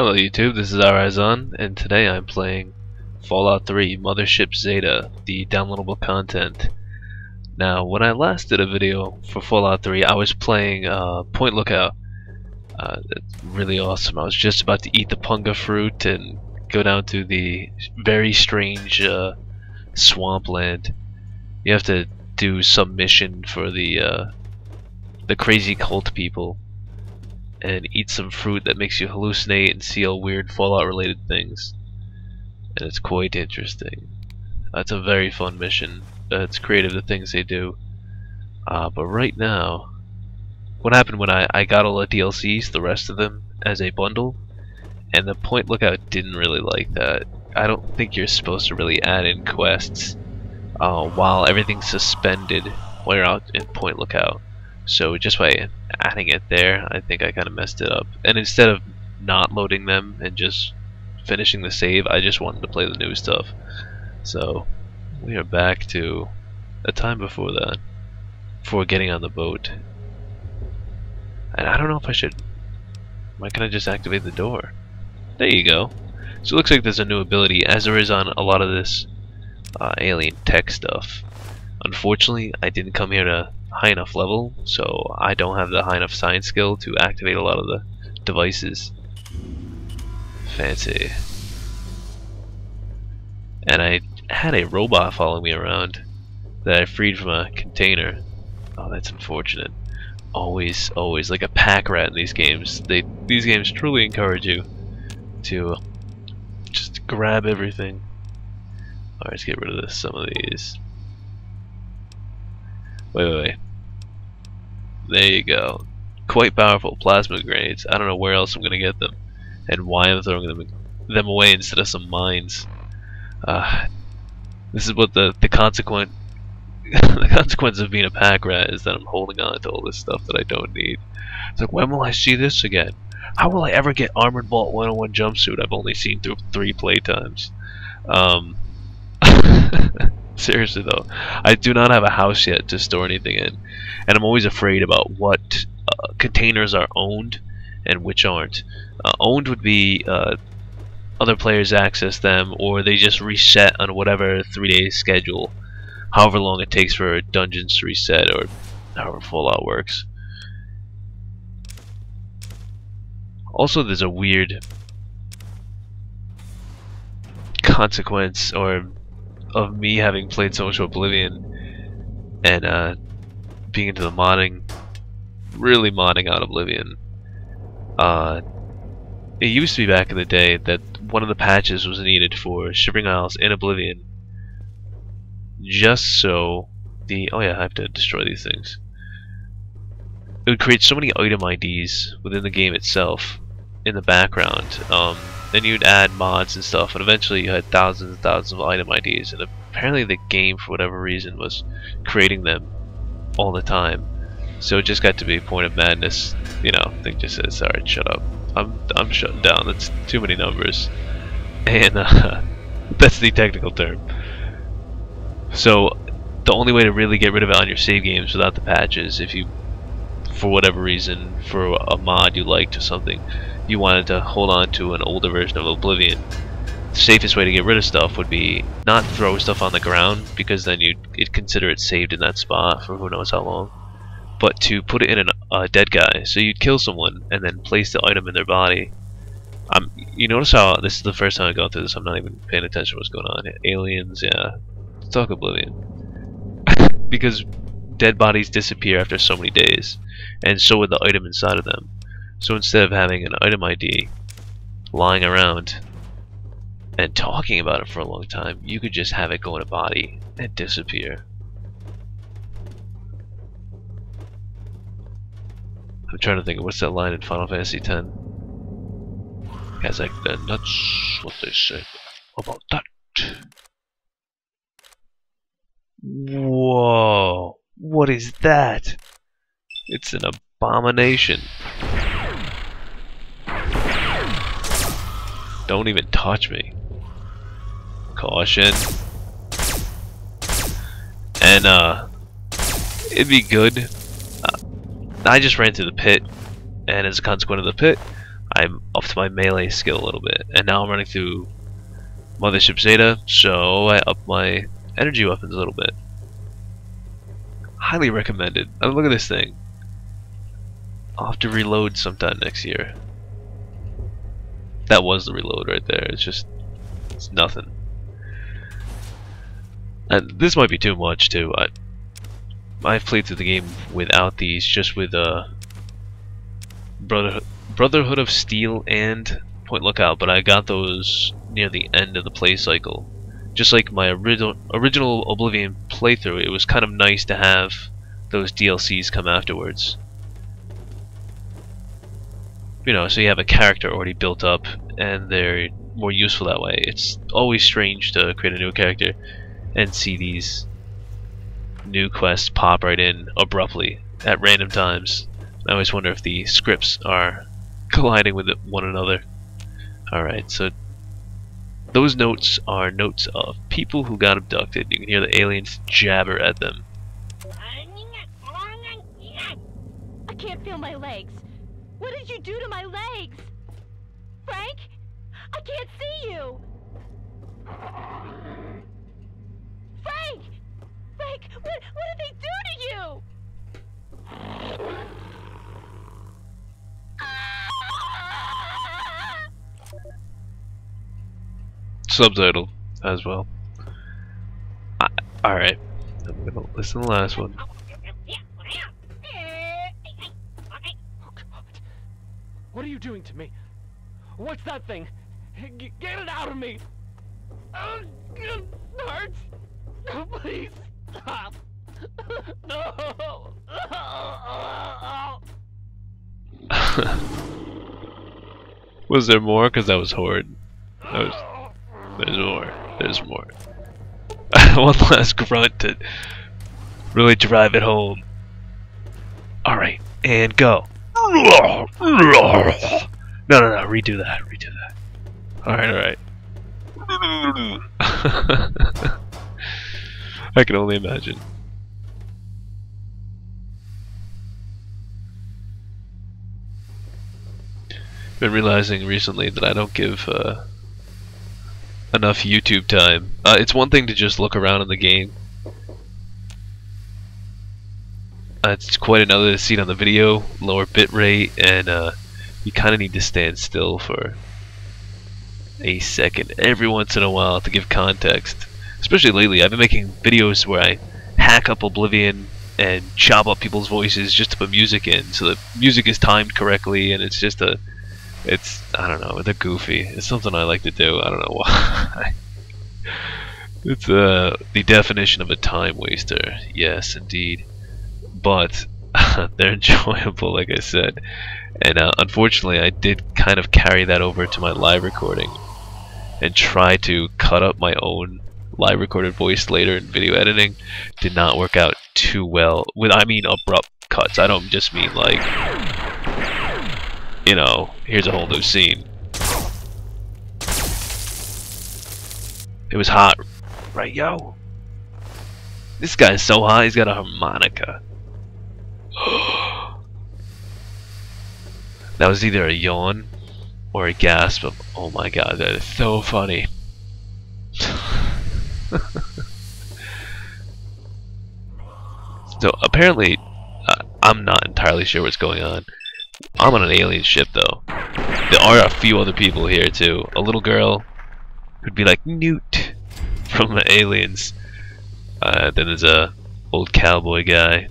Hello YouTube, this is Iriseon, and today I'm playing Fallout 3 Mothership Zeta, the downloadable content. Now, when I last did a video for Fallout 3, I was playing Point Lookout. It's really awesome. I was just about to eat the punga fruit and go down to the very strange swampland. You have to do some mission for the crazy cult people and eat some fruit that makes you hallucinate and see all weird Fallout related things, and it's quite interesting. It's a very fun mission. It's creative, the things they do. But right now, what happened when I got all the DLCs, the rest of them, as a bundle, and the Point Lookout didn't really like that. I don't think you're supposed to really add in quests while everything's suspended while you're out in Point Lookout. So just by adding it there, I think I kind of messed it up. And instead of not loading them and just finishing the save, I just wanted to play the new stuff. So we are back to a time before that, before getting on the boat. And I don't know if I should. Why can't I just activate the door? There you go. So it looks like there's a new ability, as there is on a lot of this alien tech stuff. Unfortunately, I didn't come here to high enough level, so I don't have the high enough science skill to activate a lot of the devices. Fancy. And I had a robot following me around that I freed from a container. Oh, that's unfortunate. Always like a pack rat in these games. These games truly encourage you to just grab everything. Alright, let's get rid of some of these. Wait. There you go. Quite powerful plasma grenades. I don't know where else I'm gonna get them, and why I'm throwing them away instead of some mines. This is what the consequence the consequence of being a pack rat is, that I'm holding on to all this stuff that I don't need. It's like, when will I see this again? How will I ever get Armored Vault 101 jumpsuit I've only seen through 3 playtimes? Seriously though, I do not have a house yet to store anything in, and I'm always afraid about what containers are owned and which aren't. Owned would be other players access them, or they just reset on whatever 3-day schedule, however long it takes for dungeons to reset, or however Fallout works. Also, there's a weird consequence of me having played so much Oblivion and being into the modding, really modding out Oblivion. It used to be back in the day that one of the patches was needed for shipping aisles in Oblivion, just so oh yeah, I have to destroy these things. It would create so many item IDs within the game itself in the background. Then you'd add mods and stuff, and eventually you had thousands and thousands of item IDs, and apparently the game, for whatever reason, was creating them all the time. So it just got to be a point of madness. You know, thing just says, alright, shut up. I'm shutting down. That's too many numbers. And that's the technical term. So the only way to really get rid of it on your save games without the patches, if you, for whatever reason, for a mod you liked or something, you wanted to hold on to an older version of Oblivion, the safest way to get rid of stuff would be not throw stuff on the ground, because then you'd consider it saved in that spot for who knows how long, but to put it in a dead guy. So you'd kill someone and then place the item in their body. You notice how this is the first time I go through this, I'm not even paying attention to what's going on. Aliens, yeah. Let's talk Oblivion. Because dead bodies disappear after so many days, and so would the item inside of them. So instead of having an item ID lying around and talking about it for a long time, you could just have it go in a body and disappear. I'm trying to think of what's that line in Final Fantasy X. Guys, like, that's what they said about that. Whoa, what is that? It's an abomination. Don't even touch me. Caution. And it'd be good. I just ran through the pit, and as a consequence of the pit, I'm upped my melee skill a little bit, and now I'm running through Mothership Zeta, so I upped my energy weapons a little bit. Highly recommended. Oh, look at this thing. I'll have to reload sometime next year. That was the reload right there. It's nothing. And this might be too much too. I've played through the game without these, just with Brotherhood of Steel and Point Lookout, but I got those near the end of the play cycle. Just like my original Oblivion playthrough, it was kind of nice to have those DLCs come afterwards. You know, so you have a character already built up, and they're more useful that way. It's always strange to create a new character and see these new quests pop right in abruptly at random times. I always wonder if the scripts are colliding with one another. Alright, so those notes are notes of people who got abducted. You can hear the aliens jabber at them. I can't feel my legs. What did you do to my legs? Frank? I can't see you! Frank! Frank, what did they do to you? Subtitle as well. Alright, I'm gonna listen to the last one. What are you doing to me? What's that thing? Get it out of me! It hurts! Please stop! No! Was there more? Because that was horrid. There's more. There's more. One last grunt to really drive it home. Alright, and go. No, redo that. Alright. I can only imagine. Been realizing recently that I don't give enough YouTube time. It's one thing to just look around in the game. It's quite another to see it on the video, lower bitrate, and you kind of need to stand still for a second every once in a while to give context. Especially lately, I've been making videos where I hack up Oblivion and chop up people's voices just to put music in, so the music is timed correctly, and it's I don't know, they're goofy. It's something I like to do. I don't know why. It's the definition of a time waster. Yes, indeed. But they're enjoyable, like I said. And unfortunately, I did kind of carry that over to my live recording and try to cut up my own live recorded voice later in video editing. Did not work out too well. I mean abrupt cuts. I don't just mean like, you know, here's a whole new scene. It was hot, right, yo? This guy's so hot, he's got a harmonica. That was either a yawn or a gasp of, oh my god, that is so funny. So apparently, I'm not entirely sure what's going on. I'm on an alien ship though. There are a few other people here too. A little girl who'd be like Newt from the Aliens. Then there's a old cowboy guy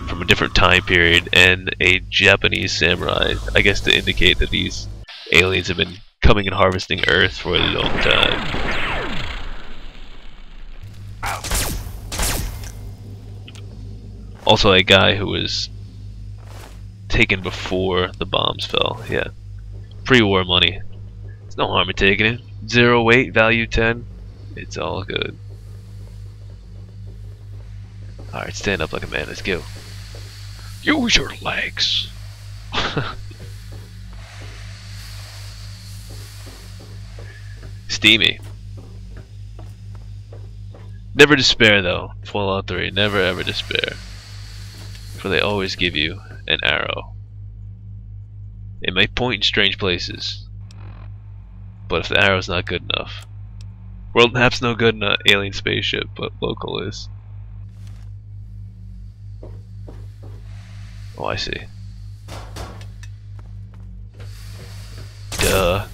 from a different time period, and a Japanese samurai, I guess to indicate that these aliens have been coming and harvesting Earth for a long time. Also a guy who was taken before the bombs fell. Yeah, pre-war money. There's no harm in taking it. 0 weight, value 10. It's all good. Alright, stand up like a man. Let's go. Use your legs. Steamy. Never despair though. Fallout 3. Never ever despair. For they always give you an arrow. It may point in strange places, but if the arrow's not good enough, world map's no good in an alien spaceship, but local is. Oh, I see. Duh.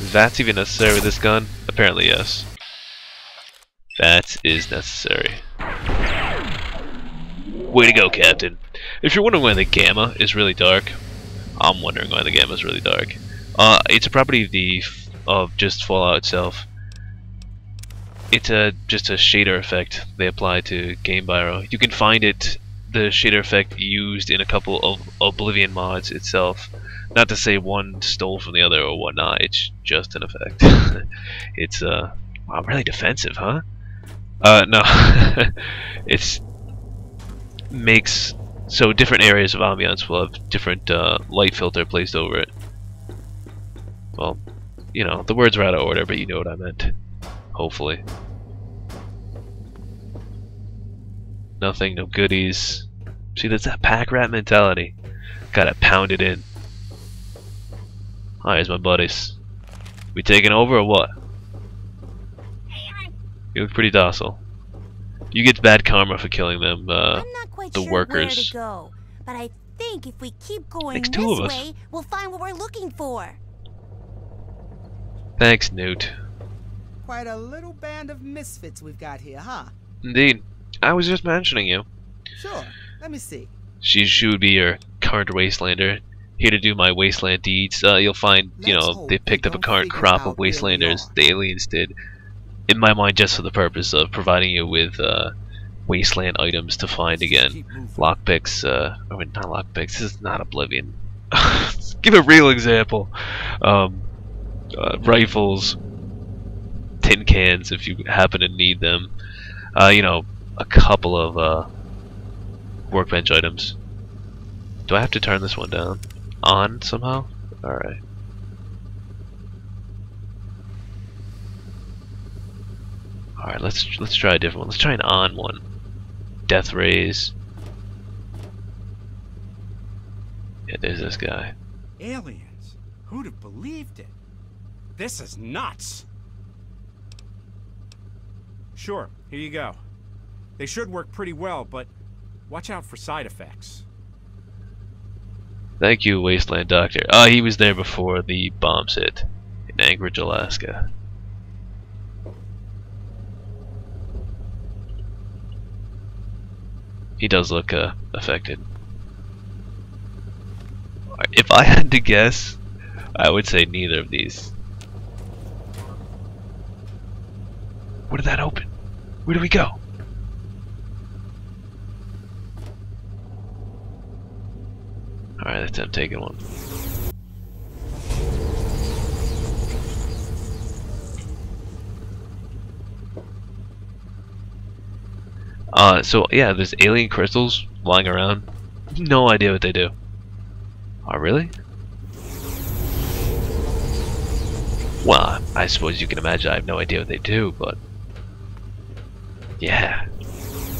Is VATS even necessary with this gun? Apparently yes. VATS is necessary. Way to go, Captain. If you're wondering why the gamma is really dark, I'm wondering why the gamma is really dark. It's a property of just Fallout itself. It's just a shader effect they apply to Game Biro. You can find it, the shader effect, used in a couple of Oblivion mods itself. Not to say one stole from the other or whatnot, it's just an effect. It's, wow, really defensive, huh? No. It's makes, so different areas of ambiance will have different light filter placed over it. Well, you know, the words are out of order, but you know what I meant. Hopefully. Nothing, no goodies. See, that's that pack rat mentality. Gotta pound it in. Hi, here's my buddies. We taking over or what? You look pretty docile. You get bad karma for killing them, I'm not quite the sure workers. where to go, but I think if we keep going Makes this two of us. way, we'll find what we're looking for. Thanks, Newt. Quite a little band of misfits we've got here, huh? Indeed. I was just mentioning you. Sure. Let me see. She would be your current wastelander. Here to do my wasteland deeds. You'll find, you Let's know, hope they picked they up a don't current figure crop out of where we wastelanders. are. The aliens did. In my mind, just for the purpose of providing you with wasteland items to find again. Keep moving. Lockpicks, I mean, not lockpicks, this is not Oblivion. Give a real example. Rifles, tin cans if you happen to need them. You know, a couple of workbench items. Do I have to turn this one down? On somehow? Alright. Alright, let's try a different one. Let's try an on one. Death rays. Yeah, there's this guy. Aliens? Who'd have believed it? This is nuts. Sure, here you go. They should work pretty well, but watch out for side effects. Thank you, Wasteland Doctor. Ah, he was there before the bombs hit in Anchorage, Alaska. He does look affected. If I had to guess, I would say neither of these. Where did that open? Where do we go? Alright, that's him taking one. So yeah, there's alien crystals lying around. No idea what they do. Oh, really? Well, I suppose you can imagine I have no idea what they do, but yeah,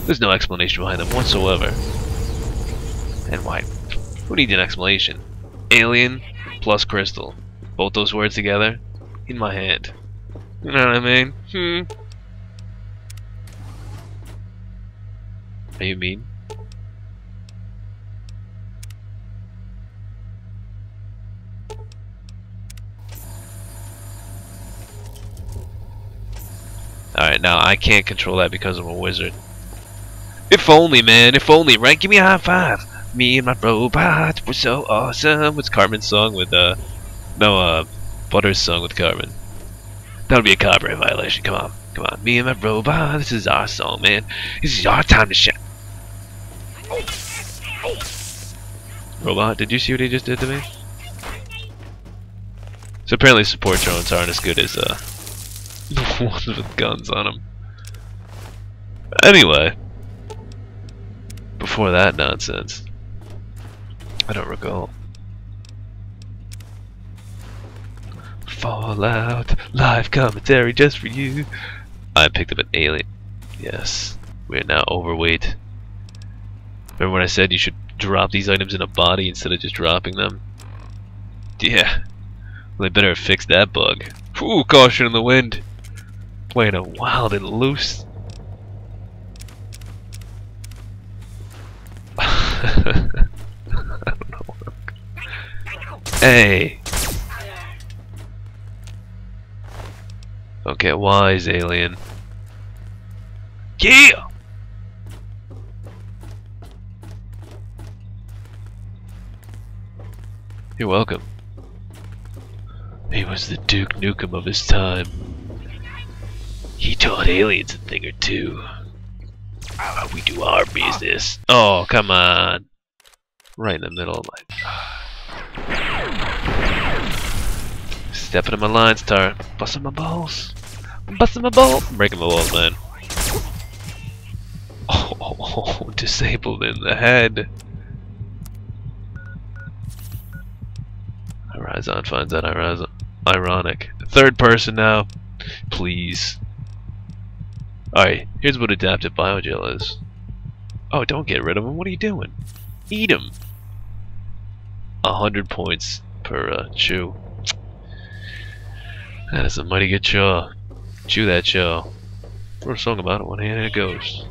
there's no explanation behind them whatsoever. And why? Who needs an explanation? Alien plus crystal. Both those words together in my hand. You know what I mean? Are you mean? Alright, now I can't control that because I'm a wizard. If only, man, if only, right? Give me a high five! Me and my robot were so awesome! What's Carmen's song with, Butter's song with Carmen. That would be a copyright violation, come on. Come on, me and my robot, this is our song, man. This is our time to shine. Robot, did you see what he just did to me? So apparently support drones aren't as good as, the ones with guns on them. Anyway, before that nonsense, I don't recall. Fallout live commentary just for you. I picked up an alien. Yes, we're now overweight. Remember when I said you should drop these items in a body instead of just dropping them? Yeah. Well, they better have fixed that bug. Ooh, caution in the wind. Playing a wild and loose. I don't know. Hey. Don't get wise, alien. Yeah. You're welcome. He was the Duke Nukem of his time. He taught aliens a thing or two. We do our business. Oh, come on. Right in the middle of my... Stepping in my lines, Tar. Busting my balls. I'm busting my balls. I'm breaking my balls, man. Oh, disabled in the head. Iriseon finds that ironic. Third person now. Please. Alright, here's what adaptive biogel is. Oh, don't get rid of him. What are you doing? Eat him. 100 points per chew. That is a mighty good chaw. Chew that chaw. Wrote a song about it. One hand and it goes.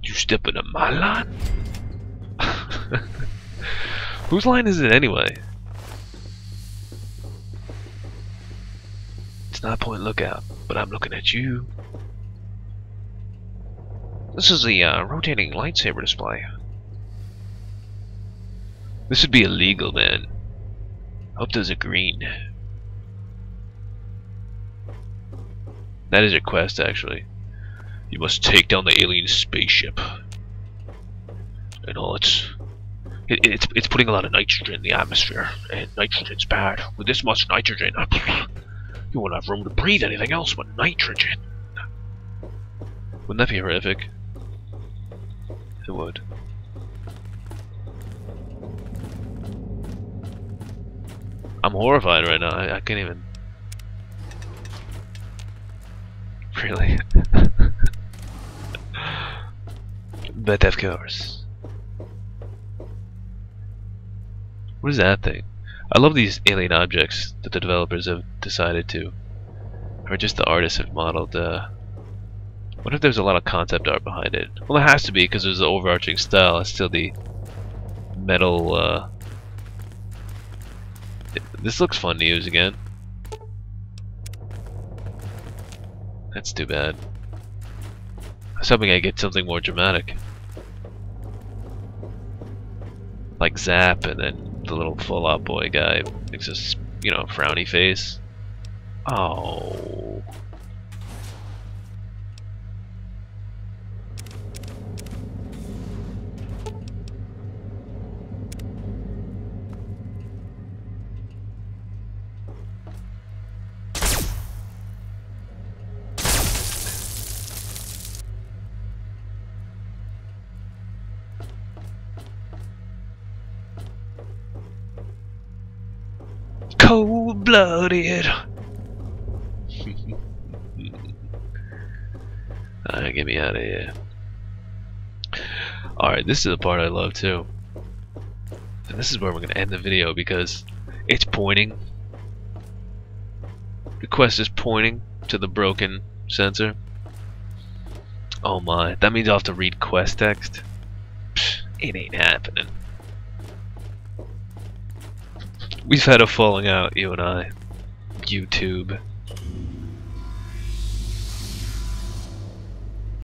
You stepping on my line? Whose line is it anyway? It's not point lookout, but I'm looking at you. This is the rotating lightsaber display. This would be illegal, man. Hope those are green. That is a quest, actually. You must take down the alien spaceship. And all it's putting a lot of nitrogen in the atmosphere, and nitrogen's bad. With this much nitrogen, you won't have room to breathe anything else but nitrogen. Wouldn't that be horrific? It would. I'm horrified right now. I can't even. Really? But of course. What is that thing? I love these alien objects that the developers have decided to, or just the artists have modeled. What if there's a lot of concept art behind it? Well, it has to be because there's the overarching style. It's still the metal. This looks fun to use again. That's too bad. I was hoping I'd get something more dramatic, like Zap, and then the little Fallout Boy guy makes this, you know, frowny face. Oh. Cold-blooded. Alright, get me out of here. Alright, this is the part I love too. And this is where we're going to end the video because it's pointing. The quest is pointing to the broken sensor. Oh my, that means I'll have to read quest text. Psh, it ain't happening. We've had a falling out, you and I. YouTube.